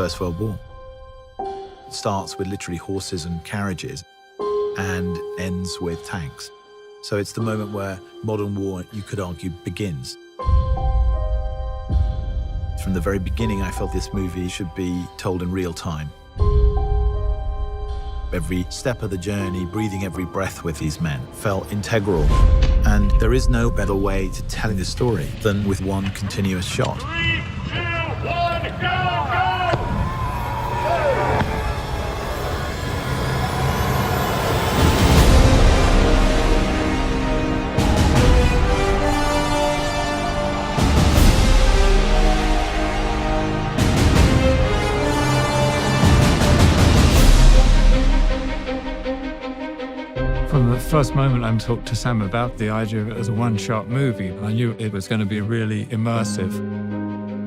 First World War. It starts with literally horses and carriages and ends with tanks. So it's the moment where modern war, you could argue, begins. From the very beginning, I felt this movie should be told in real time. Every step of the journey, breathing every breath with these men, felt integral. And there is no better way to telling the story than with one continuous shot. 3, 2, 1, go, go! From the first moment I talked to Sam about the idea of it as a one-shot movie, I knew it was going to be really immersive.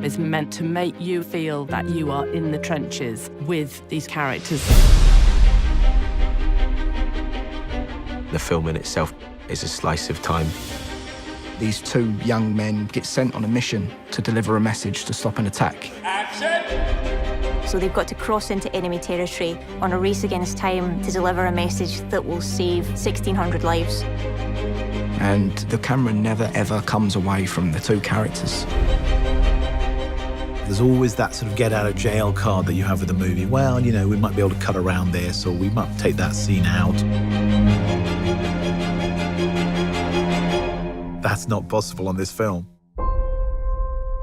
It's meant to make you feel that you are in the trenches with these characters. The film in itself is a slice of time. These two young men get sent on a mission to deliver a message to stop an attack. Action! So they've got to cross into enemy territory on a race against time to deliver a message that will save 1,600 lives. And the camera never, ever comes away from the two characters. There's always that sort of get-out-of-jail card that you have with a movie. Well, you know, we might be able to cut around this, or we might take that scene out. That's not possible on this film.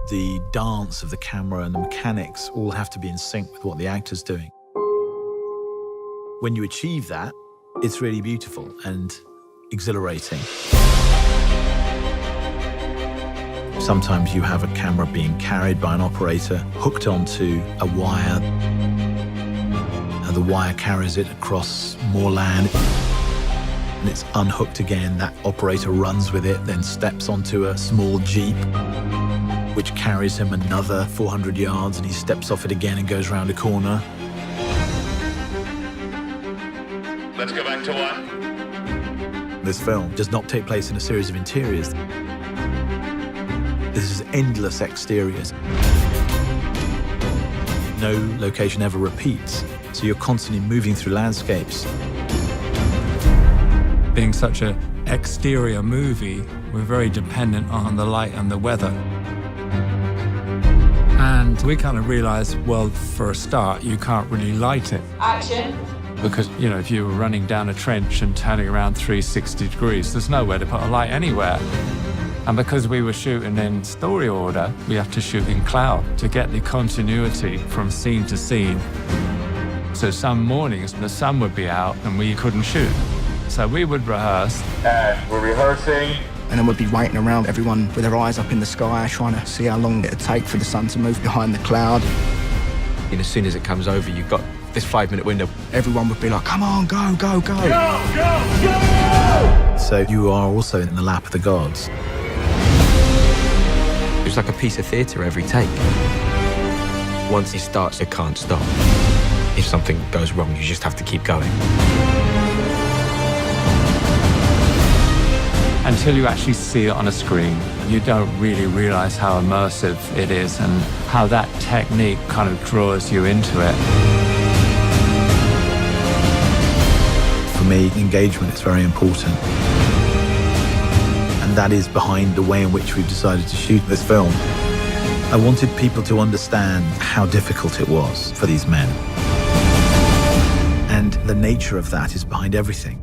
The dance of the camera and the mechanics all have to be in sync with what the actor's doing. When you achieve that, it's really beautiful and exhilarating. Sometimes you have a camera being carried by an operator, hooked onto a wire, and the wire carries it across more land, and it's unhooked again. That operator runs with it, then steps onto a small Jeep, which carries him another 400 yards, and he steps off it again and goes round a corner. Let's go back to 1. This film does not take place in a series of interiors. This is endless exteriors. No location ever repeats, so you're constantly moving through landscapes. Being such an exterior movie, we're very dependent on the light and the weather. And we kind of realized, well, for a start, you can't really light it. Action. Because, you know, if you were running down a trench and turning around 360 degrees, there's nowhere to put a light anywhere. And because we were shooting in story order, we have to shoot in cloud to get the continuity from scene to scene. So some mornings, the sun would be out and we couldn't shoot. So we would rehearse. And we're rehearsing. And then we'd be waiting around, everyone with their eyes up in the sky, trying to see how long it'd take for the sun to move behind the cloud. And as soon as it comes over, you've got this 5-minute window. Everyone would be like, come on, go, go, go. Go, go, go! So you are also in the lap of the gods. It's like a piece of theatre every take. Once it starts, it can't stop. If something goes wrong, you just have to keep going. Until you actually see it on a screen, you don't really realize how immersive it is and how that technique kind of draws you into it. For me, engagement is very important. And that is behind the way in which we've decided to shoot this film. I wanted people to understand how difficult it was for these men. And the nature of that is behind everything.